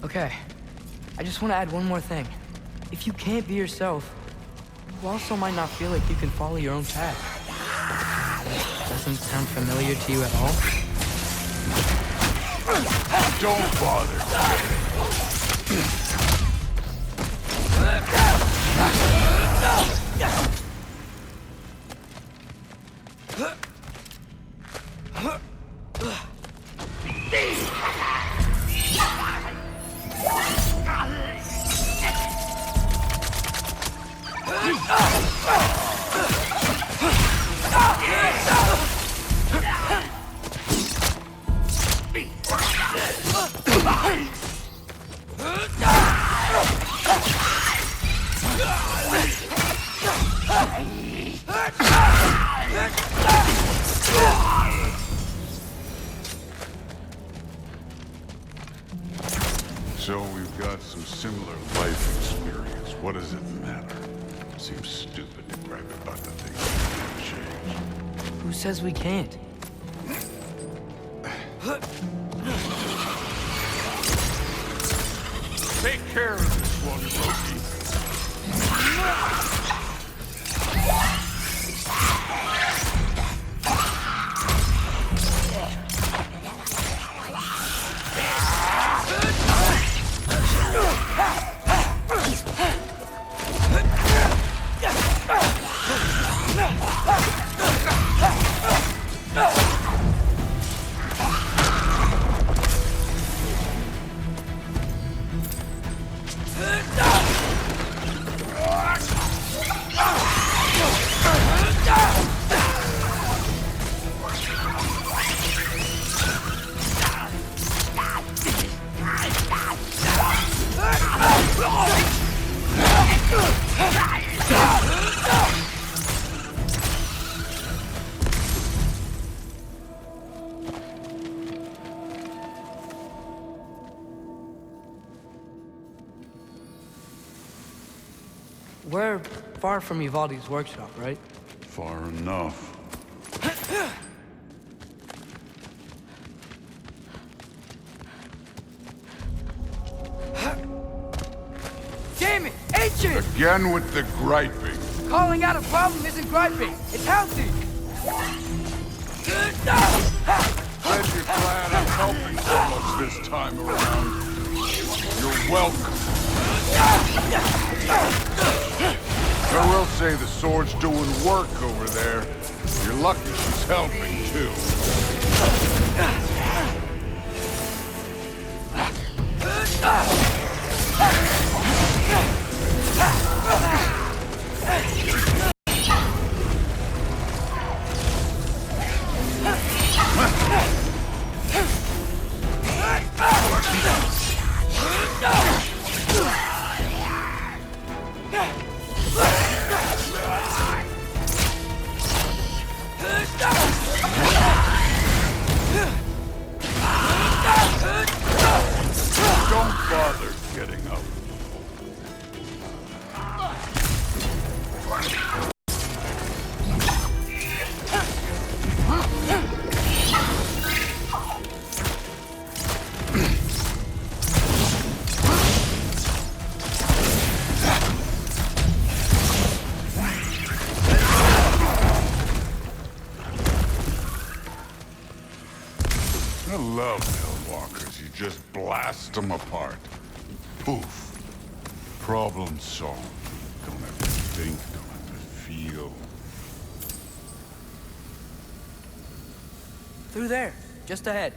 Okay, I just want to add one more thing. If you can't be yourself, you also might not feel like you can follow your own path. Doesn't sound familiar to you at all? Don't bother. So we've got some similar life experience. What does it matter? Seems stupid to gripe about the things that can't change. Who says we can't? Take care of this one, Loki. We're far from Ivaldi's workshop, right? Far enough. Damn it! Ancient! Again with the griping. Calling out a problem isn't griping. It's healthy. Glad you're glad I'm helping so much this time around. You're welcome. I will say the sword's doing work over there. You're lucky she's helping, too. Don't bother getting up. I love Hellwalkers. You just blast them apart. Poof. Problem solved. Don't have to think, don't have to feel. Through there, just ahead.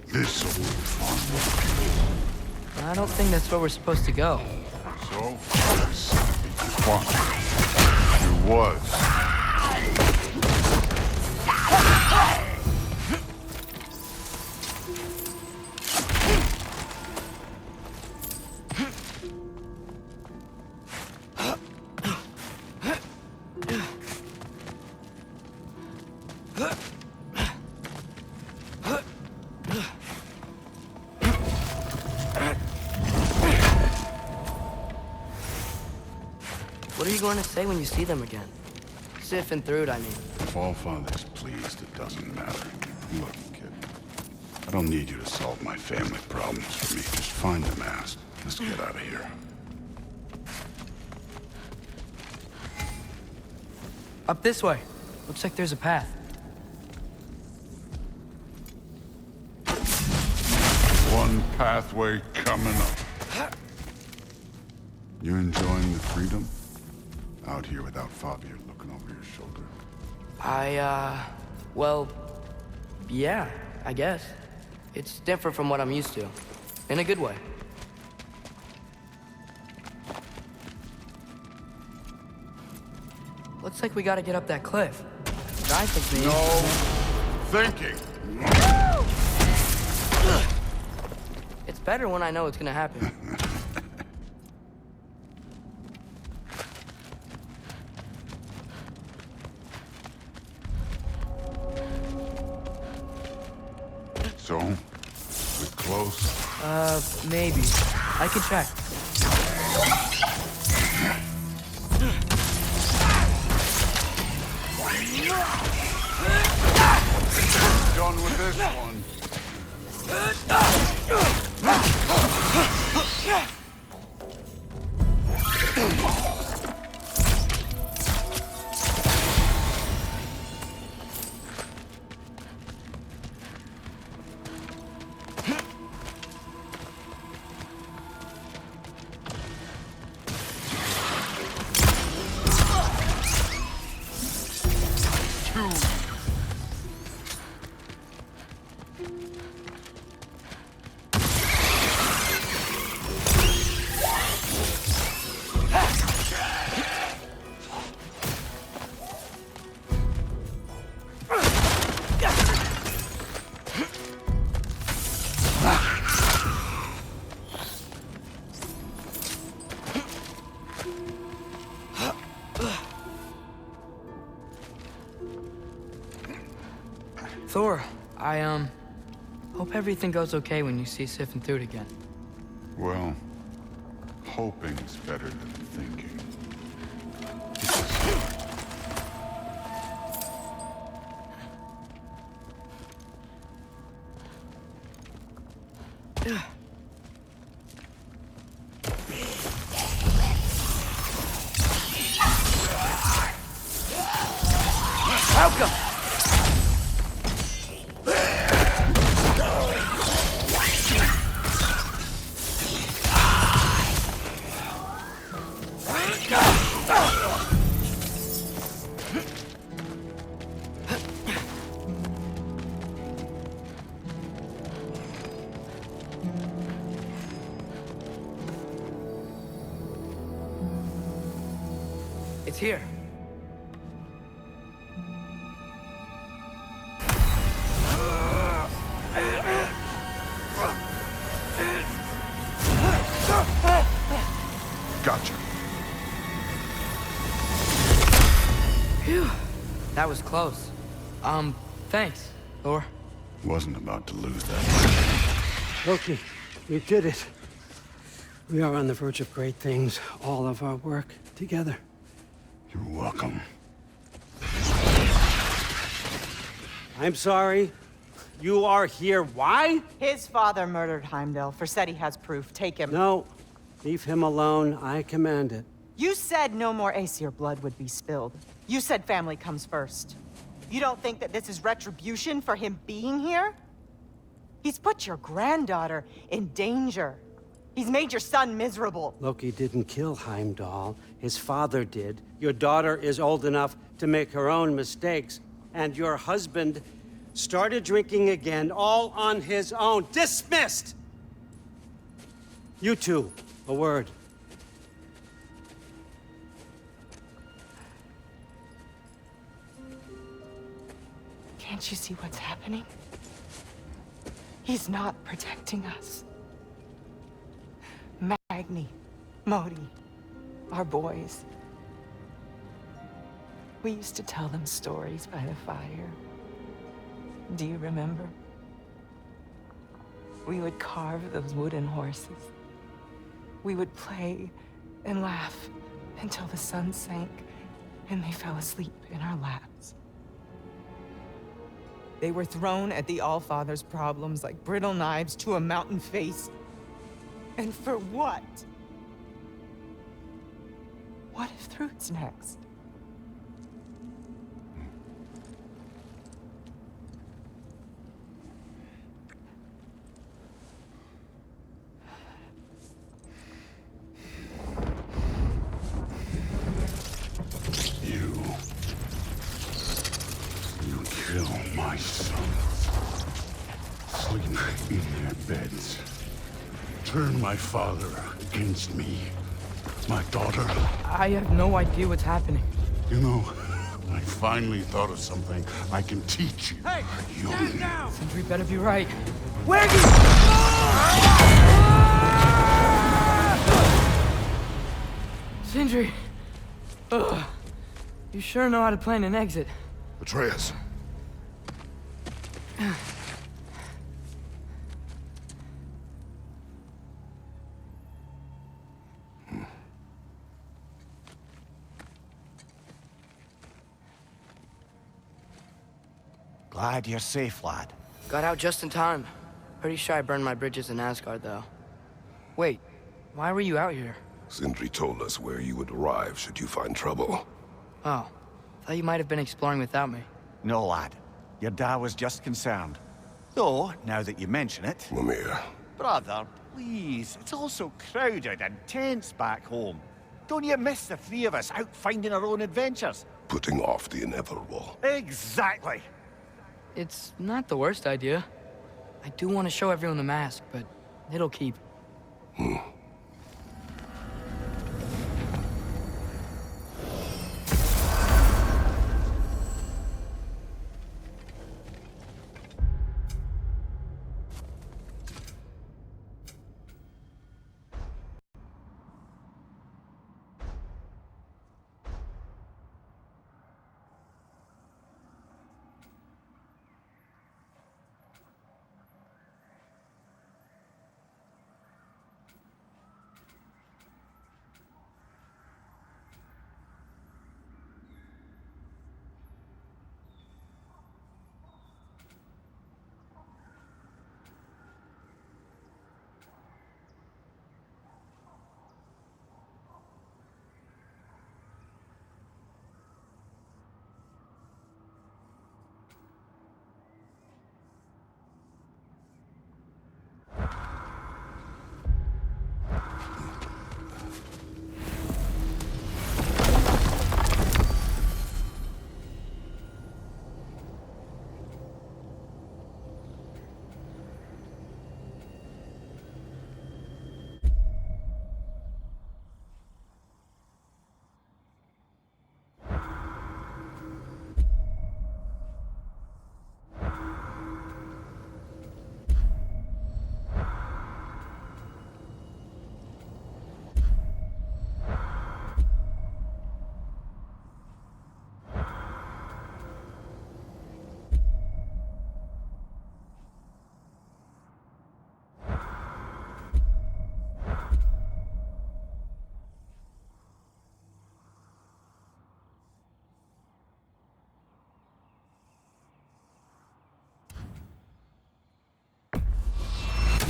This'll be fun. I don't think that's where we're supposed to go. So far, this fun. It was. What are you going to say when you see them again? Sifting through it, I mean. If all father's pleased, it doesn't matter. Look, kid. I don't need you to solve my family problems for me. Just find the mask. Let's get out of here. Up this way. Looks like there's a path. One pathway coming up. You enjoying the freedom? Out here without Fabio looking over your shoulder. Well, yeah, I guess. It's different from what I'm used to. In a good way. Looks like we gotta get up that cliff. I think maybe... No thinking. It's better when I know it's gonna happen. So, we're close. Maybe. I can check. Done with this one. Thor, I hope everything goes okay when you see Sifting through it again. Well, hoping's better than thinking. Welcome! It's here. Gotcha. Phew. That was close. Thanks, Thor. Wasn't about to lose that. Loki, you did it. We are on the verge of great things. All of our work together. You're welcome. I'm sorry. You are here. Why? His father murdered Heimdall. Forseti has proof. Take him. No. Leave him alone. I command it. You said no more Aesir blood would be spilled. You said family comes first. You don't think that this is retribution for him being here? He's put your granddaughter in danger. He's made your son miserable. Loki didn't kill Heimdall. His father did. Your daughter is old enough to make her own mistakes. And your husband started drinking again, all on his own. Dismissed! You two, a word. Can't you see what's happening? He's not protecting us. Magni, Modi, our boys. We used to tell them stories by the fire. Do you remember? We would carve those wooden horses. We would play and laugh until the sun sank, And they fell asleep in our laps. They were thrown at the Allfather's problems like brittle knives to a mountain face. And for what? What if Thrud's next? You kill my sons. Sleep in their beds. Turn my father against me. My daughter. I have no idea what's happening. You know, I finally thought of something I can teach you. Hey, stand down! Sindri better be right. Where you? Sindri! Ugh. You sure know how to plan an exit. Atreus. Glad you're safe, lad. Got out just in time. Pretty sure I burned my bridges in Asgard, though. Wait, why were you out here? Sindri told us where you would arrive should you find trouble. Oh, thought you might have been exploring without me. No, lad. Your dad was just concerned. Though, now that you mention it... Mimir, Brother, please. It's all so crowded and tense back home. Don't you miss the three of us out finding our own adventures? putting off the inevitable. Exactly. It's not the worst idea. I do want to show everyone the mask, but it'll keep.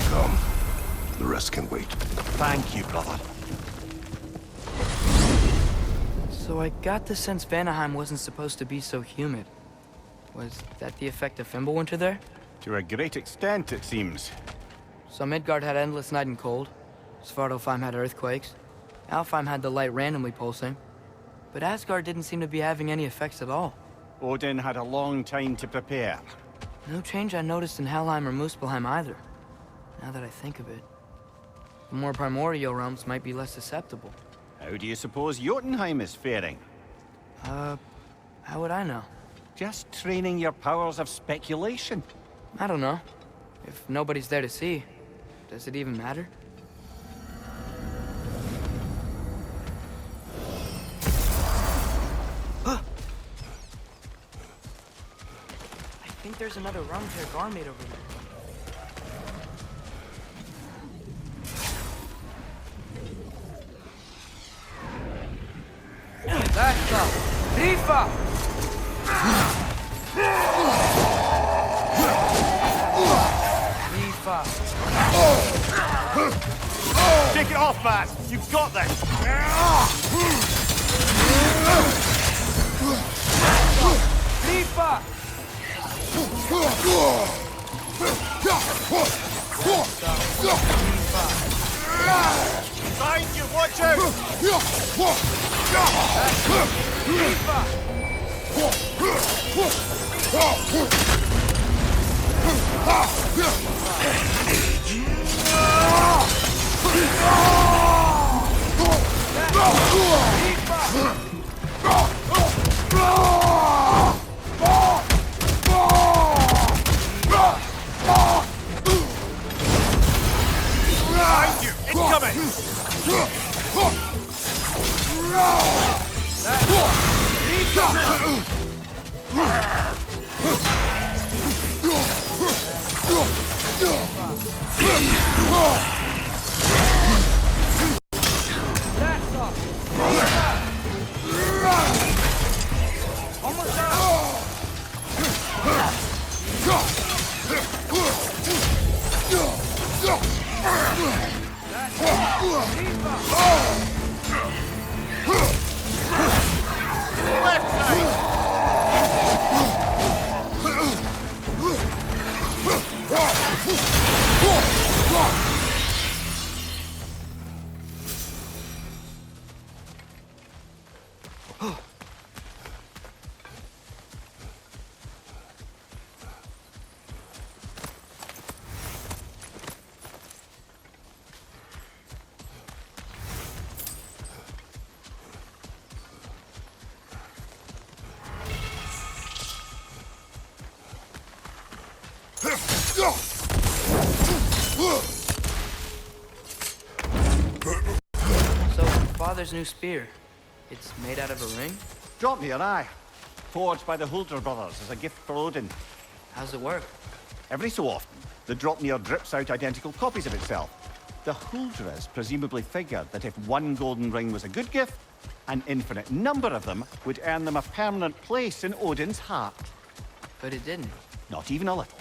Come. The rest can wait. Thank you, brother. So I got the sense Vanaheim wasn't supposed to be so humid. Was that the effect of Fimbulwinter there? To a great extent, it seems. So Midgard had endless night and cold. Svartalfheim had earthquakes. Alfheim had the light randomly pulsing. But Asgard didn't seem to be having any effects at all. Odin had a long time to prepare. No change I noticed in Helheim or Muspelheim either. Now that I think of it. The more primordial realms might be less susceptible. How do you suppose Jotunheim is faring? How would I know? Just training your powers of speculation. I don't know. If nobody's there to see, does it even matter? I think there's another Rumtear Garmaid over there. That's up. Tifa! Tifa! Take it off, man! You've got this! Tifa! Behind you, watch out! Behind you! Incoming! Left side! So, Father's new spear. It's made out of a ring? Drop me an eye. Forged by the Hulder brothers as a gift for Odin. How's it work? Every so often, the Dropnir drips out identical copies of itself. The Huldras presumably figured that if one golden ring was a good gift, an infinite number of them would earn them a permanent place in Odin's heart. But it didn't. Not even a little.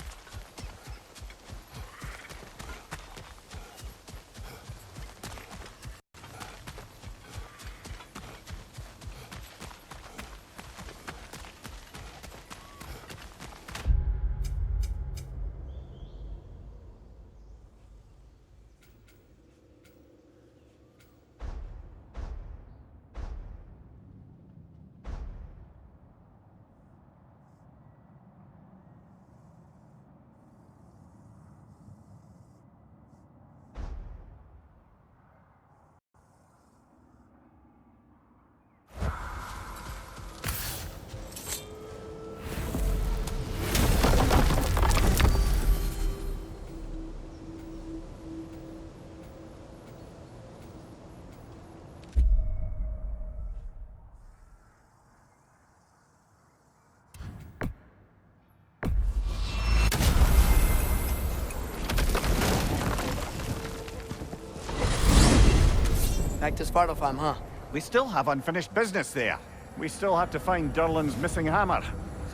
Back to Svartalfheim, huh? We still have unfinished business there. We still have to find Durlin's missing hammer.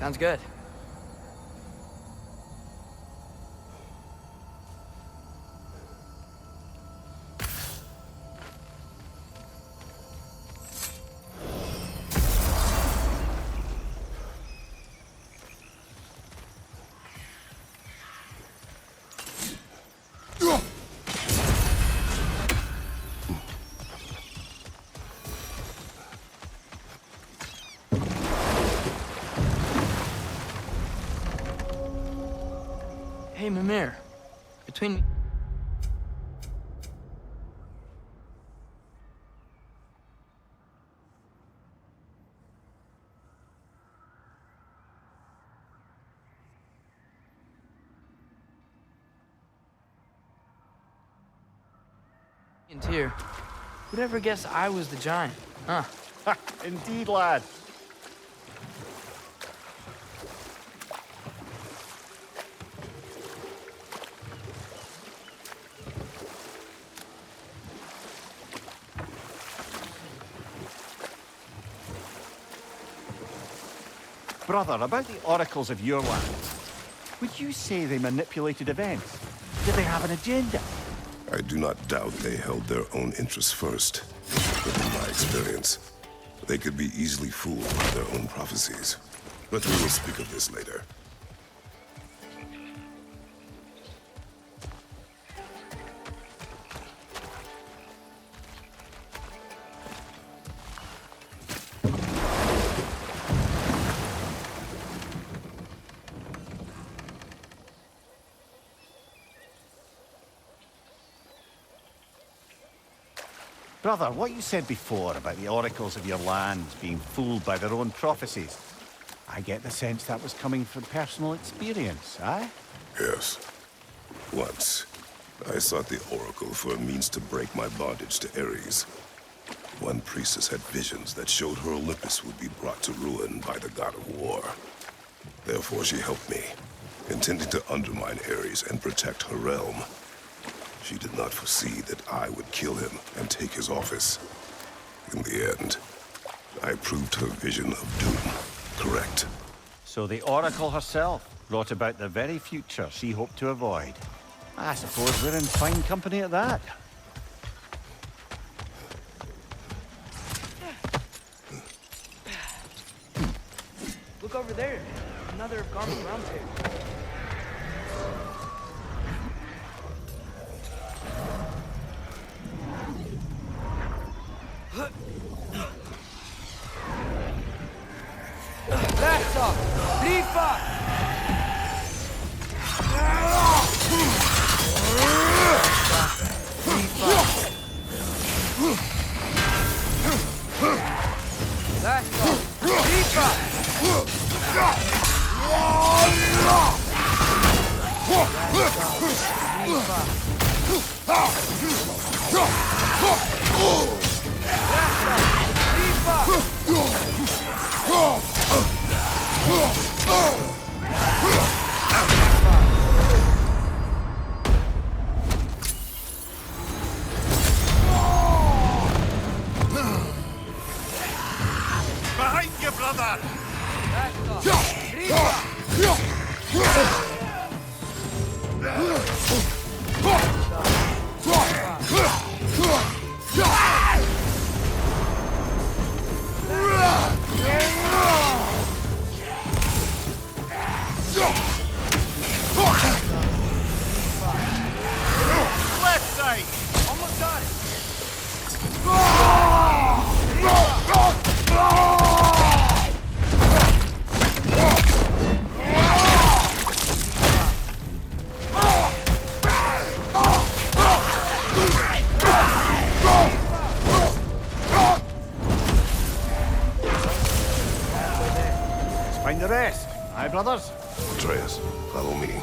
Sounds good. Hey, Mimir. Between... and Tyr, who'd ever guess I was the giant? Huh? Indeed, lad. Brother, about the oracles of your land, would you say they manipulated events? Did they have an agenda? I do not doubt they held their own interests first. But in my experience, they could be easily fooled by their own prophecies. But we will speak of this later. Brother, what you said before about the oracles of your lands being fooled by their own prophecies, I get the sense that was coming from personal experience, aye? Yes. Once, I sought the Oracle for a means to break my bondage to Ares. One priestess had visions that showed her Olympus would be brought to ruin by the god of war. Therefore she helped me, intending to undermine Ares and protect her realm. She did not foresee that I would kill him and take his office. In the end, I proved her vision of doom correct. So the Oracle herself brought about the very future she hoped to avoid. I suppose we're in fine company at that. Look over there. Another of Garmin's round table. That's up! Rifa! That's up! Behind you, brother! Left side! Almost got it! Let's find the rest. Aye, brothers? Atreus, follow me.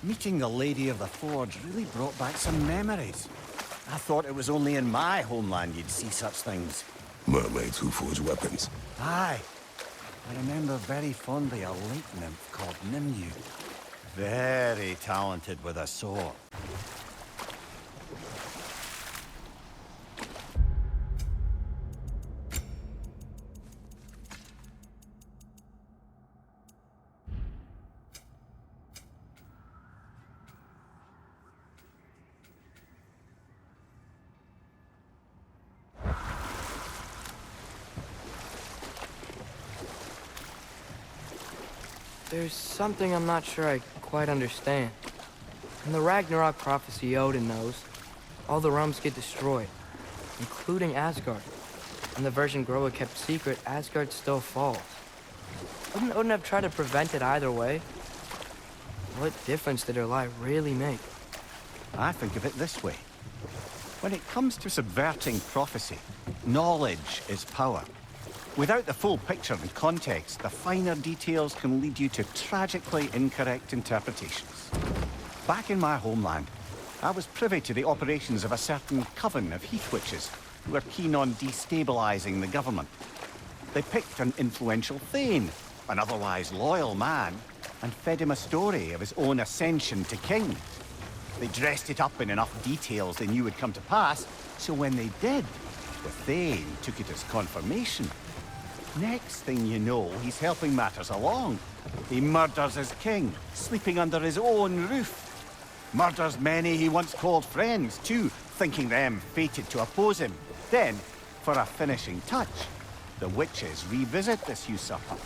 Meeting the Lady of the Forge really brought back some memories. I thought it was only in my homeland you'd see such things. Mermaids who forge weapons. Aye. I remember very fondly a lake nymph called Nimue. Very talented with a sword. There's something I'm not sure I quite understand. In the Ragnarok prophecy Odin knows, all the realms get destroyed, including Asgard. In the version Groa kept secret, Asgard still falls. Wouldn't Odin have tried to prevent it either way? What difference did her lie really make? I think of it this way. When it comes to subverting prophecy, knowledge is power. Without the full picture and context, the finer details can lead you to tragically incorrect interpretations. Back in my homeland, I was privy to the operations of a certain coven of heath witches who were keen on destabilizing the government. They picked an influential Thane, an otherwise loyal man, and fed him a story of his own ascension to king. They dressed it up in enough details they knew would come to pass, so when they did, the Thane took it as confirmation. Next thing you know, he's helping matters along. He murders his king, sleeping under his own roof. Murders many he once called friends, too, thinking them fated to oppose him. Then, for a finishing touch, the witches revisit this usurper.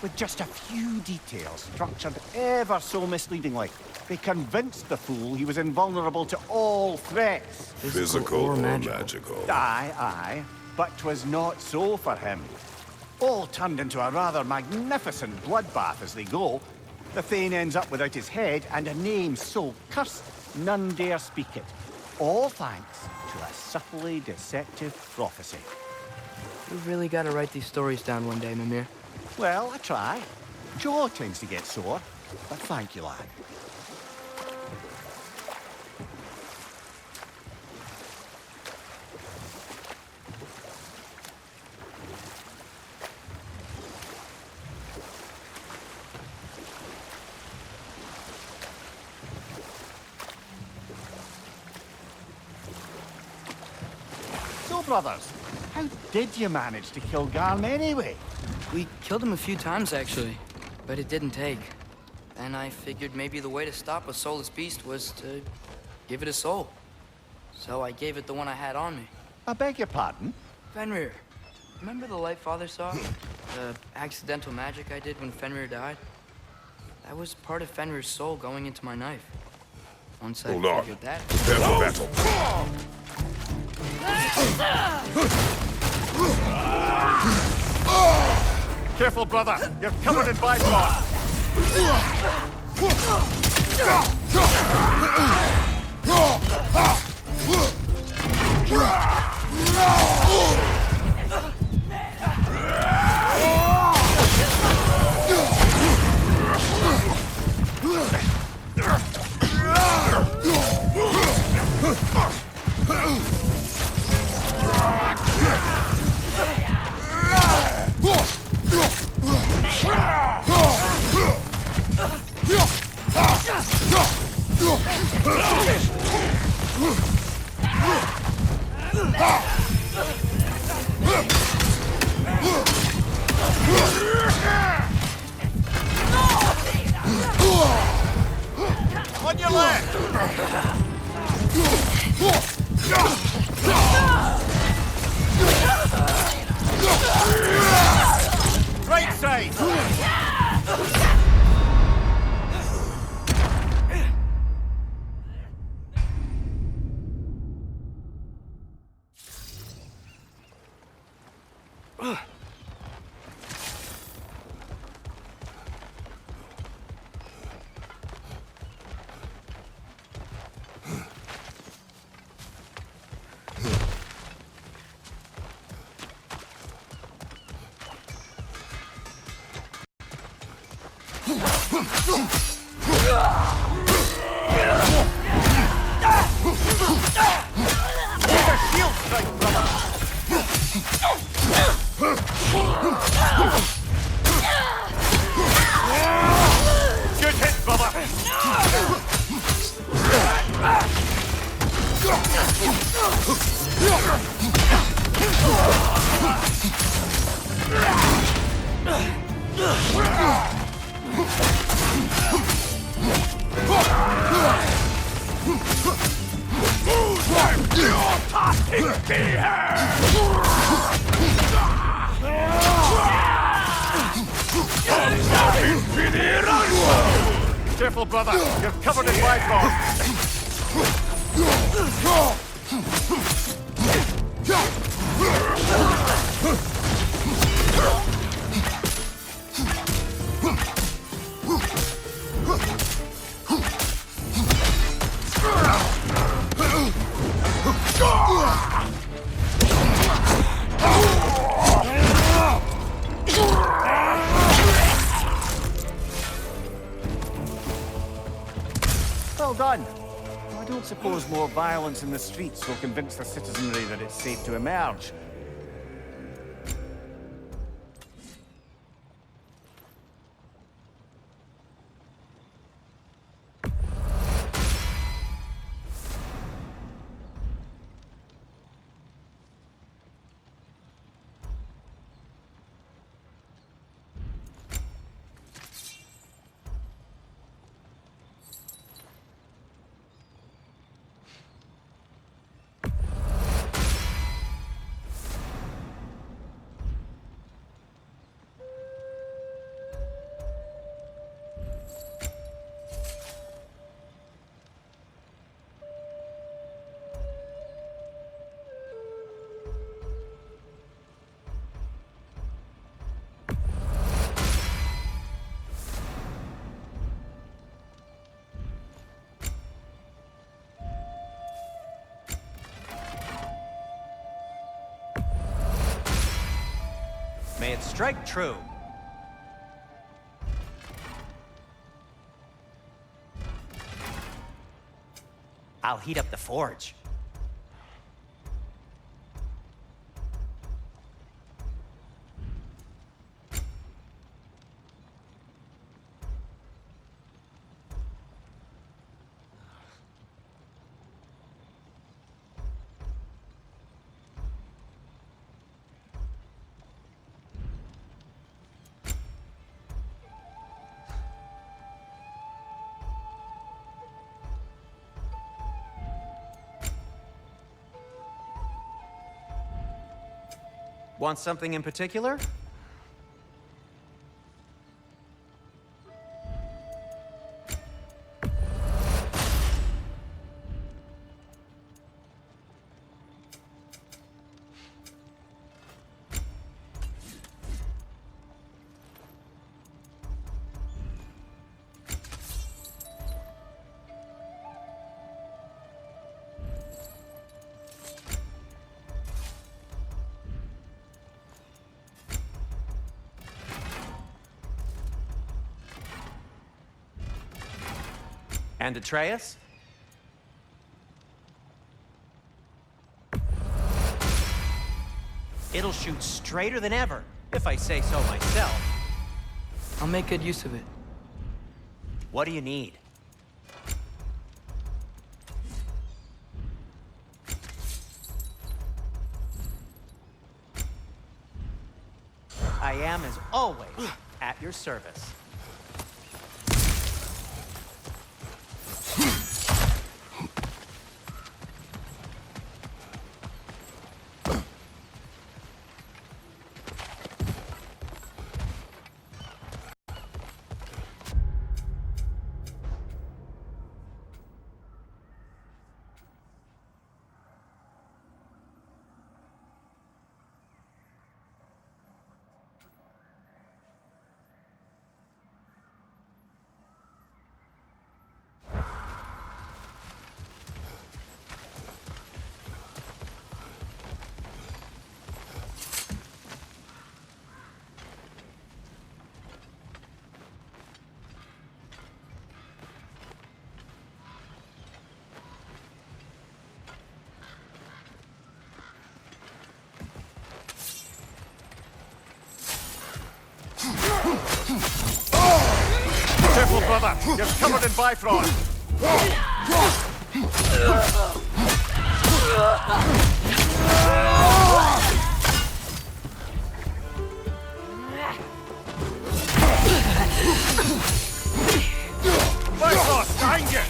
With just a few details structured ever so misleadingly, they convinced the fool he was invulnerable to all threats. Physical or magical? Aye, but 'twas not so for him. All turned into a rather magnificent bloodbath as they go. The Thane ends up without his head and a name so cursed none dare speak it. All thanks to a subtly deceptive prophecy. We've really got to write these stories down one day, Mimir. Well, I try. Jaw tends to get sore, but thank you, lad. So, brothers, how did you manage to kill Garm anyway? We killed him a few times, actually, but it didn't take. And I figured maybe the way to stop a soulless beast was to give it a soul. So I gave it the one I had on me. I beg your pardon? Fenrir. Remember the light Father saw? The accidental magic I did when Fenrir died? That was part of Fenrir's soul going into my knife. Once I Hold on. figured that... Prepare for battle. Careful, brother. You're covered in Bifrost. On your left! Right side! Good hit, brother! Careful, brother! You're covered in Bifrost! fun. I don't suppose more violence in the streets will convince the citizenry that it's safe to emerge. May it strike true. I'll heat up the forge. Want something in particular? And Atreus? It'll shoot straighter than ever, if I say so myself. I'll make good use of it. What do you need? I am, as always, at your service. Careful, brother! You're covered in Bifrost! Bifrost, behind you!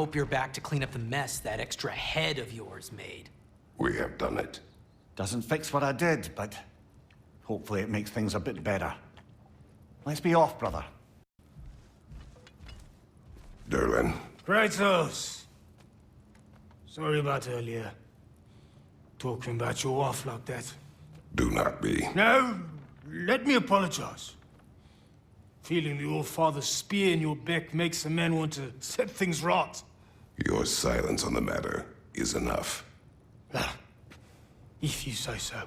hope you're back to clean up the mess that extra head of yours made. We have done it. Doesn't fix what I did, but hopefully it makes things a bit better. Let's be off, brother. Derlin. Kratos! Sorry about earlier. Talking about your wife like that. Do not be. No, let me apologize. Feeling the All-Father's spear in your back makes a man want to set things right. Your silence on the matter is enough. Ah, if you say so.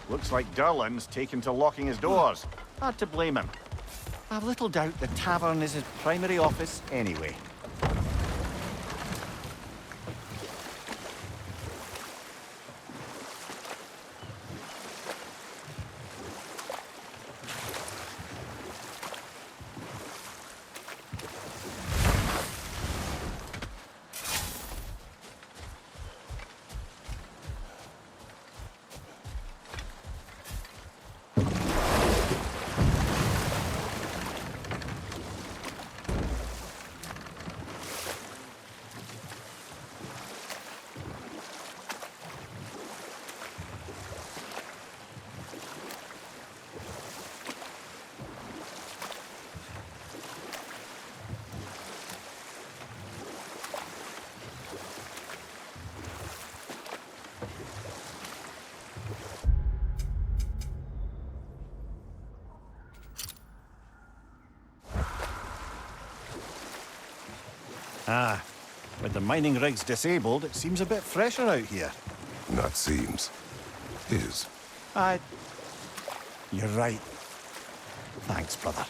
Looks like Derlin's taken to locking his doors. Hard to blame him. I've little doubt the tavern is his primary office anyway. Ah, with the mining rigs disabled, it seems a bit fresher out here. Not seems. Is. You're right. Thanks, brother.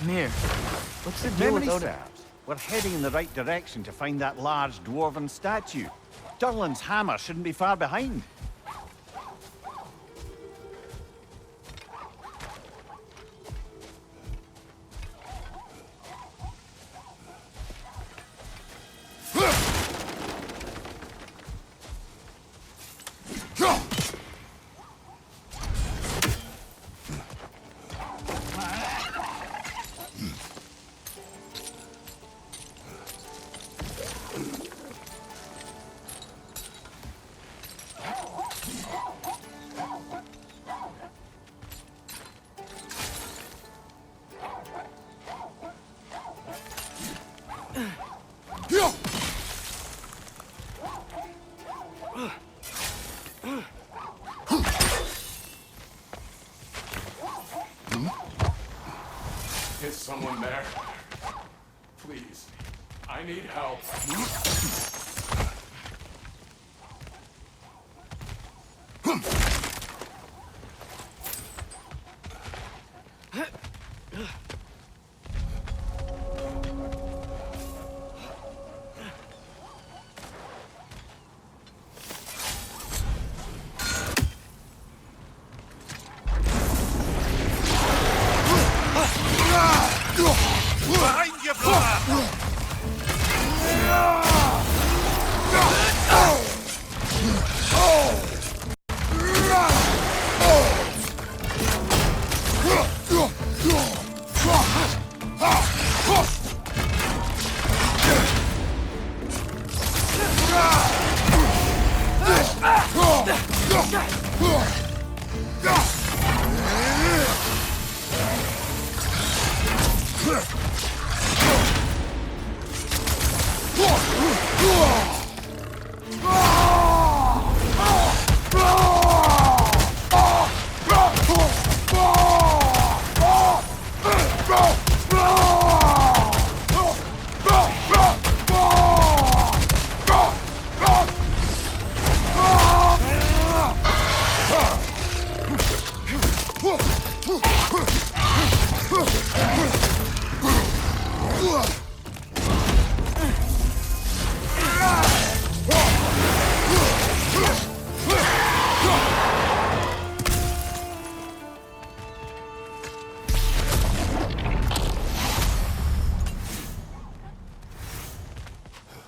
Mir, what's the deal Memory with serves. We're heading in the right direction to find that large dwarven statue. Durlin's hammer shouldn't be far behind. I need help. Behind you, brother!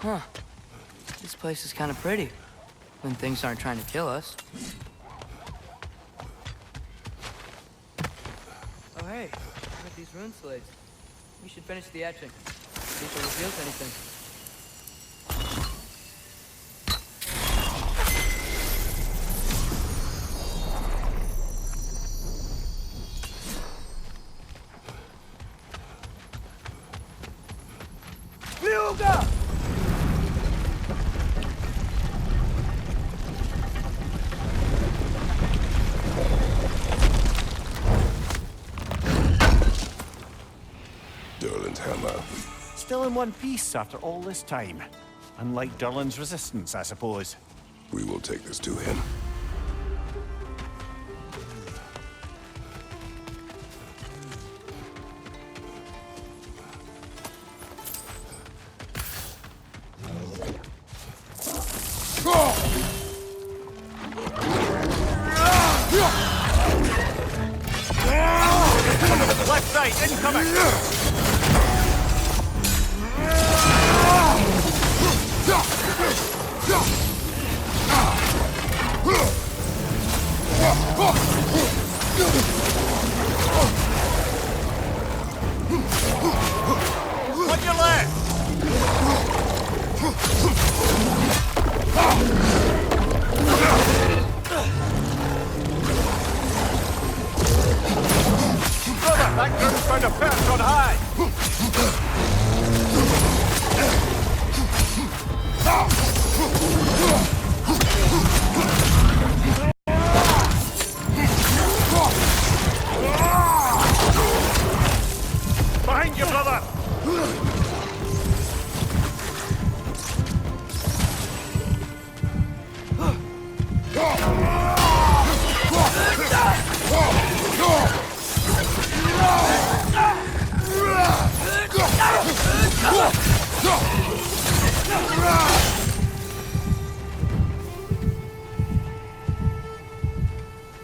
Huh. This place is kind of pretty. When things aren't trying to kill us. Oh hey, look at these rune slates. We should finish the etching. See if it reveals anything. Fuga! Durlin's hammer. Still in one piece after all this time. Unlike Durlin's resistance, I suppose. We will take this to him. Left side, incoming! On your left! Brother, that group's found a perch on high! Behind you, brother!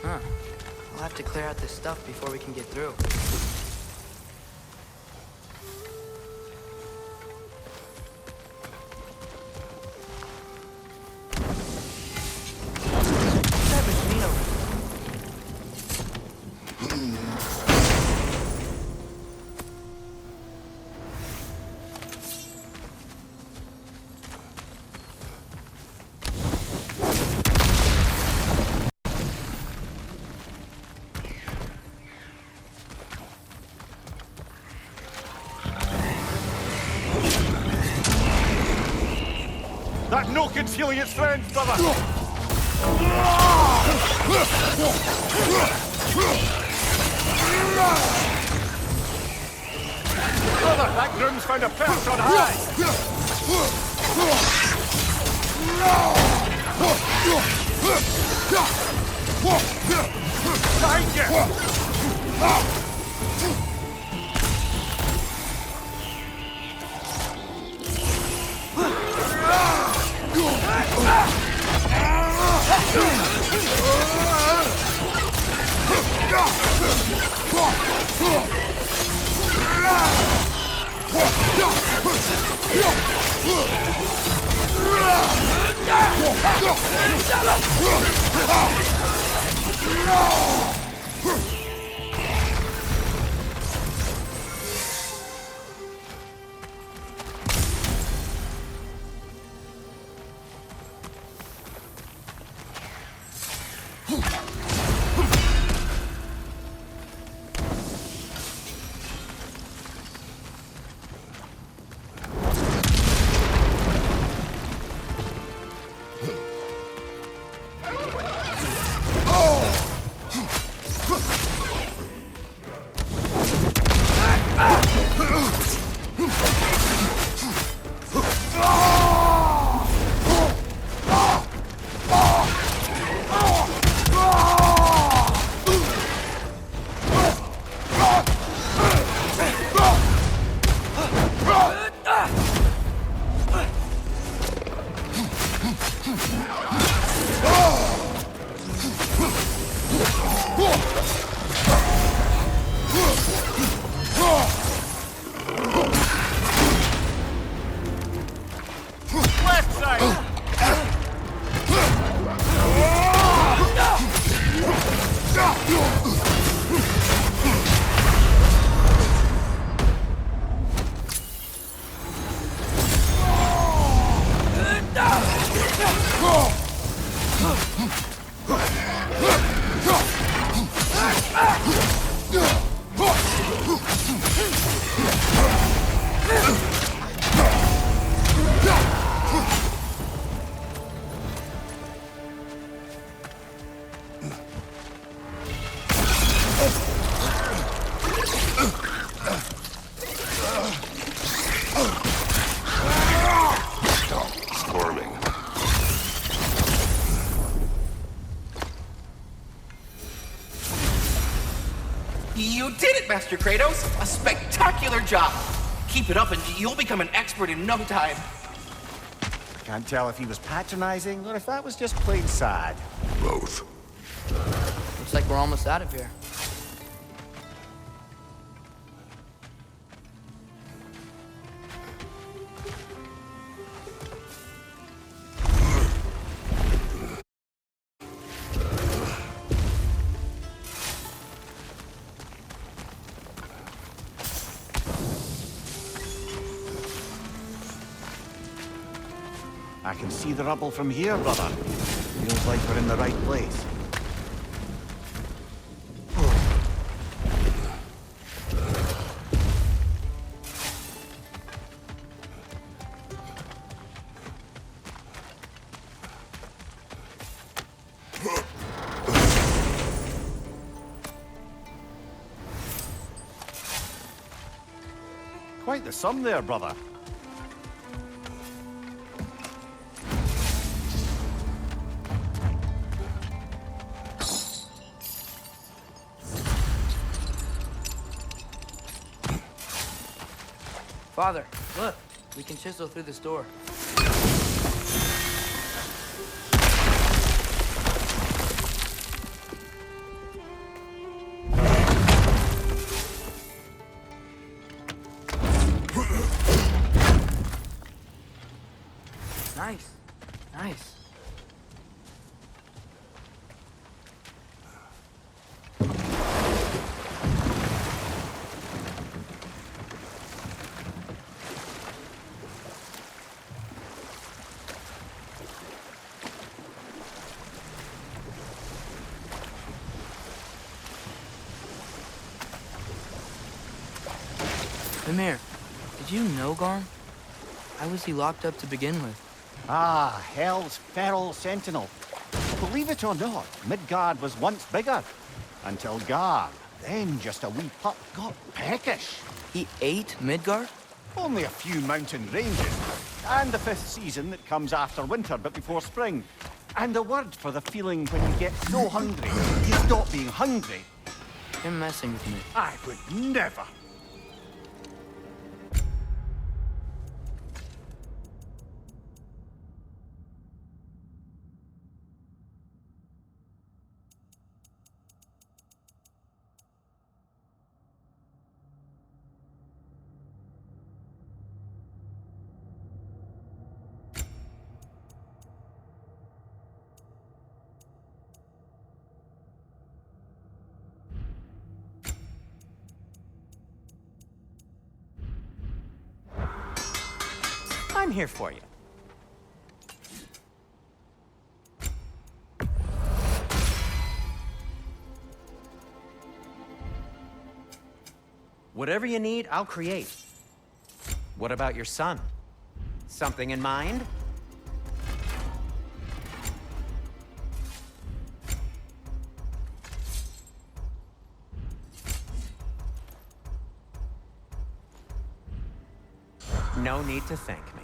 Huh. We'll have to clear out this stuff before we can get through. What's that machine over there? That no-kid's healing its friends, brother! Brother, that groom's found a perch on high! You did it, Master Kratos! A spectacular job! Keep it up and you'll become an expert in no time. Can't tell if he was patronizing or if that was just plain sad. Both. Looks like we're almost out of here. I can see the rubble from here, brother. Feels like we're in the right place. Quite the sum there, brother. Father, look. We can chisel through this door. Nice. Nice. Mimir, did you know Garm? Why was he locked up to begin with? Ah, Hell's feral sentinel. Believe it or not, Midgard was once bigger. Until Garm, then just a wee pup, got peckish. He ate Midgard? Only a few mountain ranges. And the 5th season that comes after winter but before spring. And the word for the feeling when you get so hungry, you stop being hungry. You're messing with me. I would never. I'm here for you. Whatever you need, I'll create. What about your son? Something in mind? No need to thank me.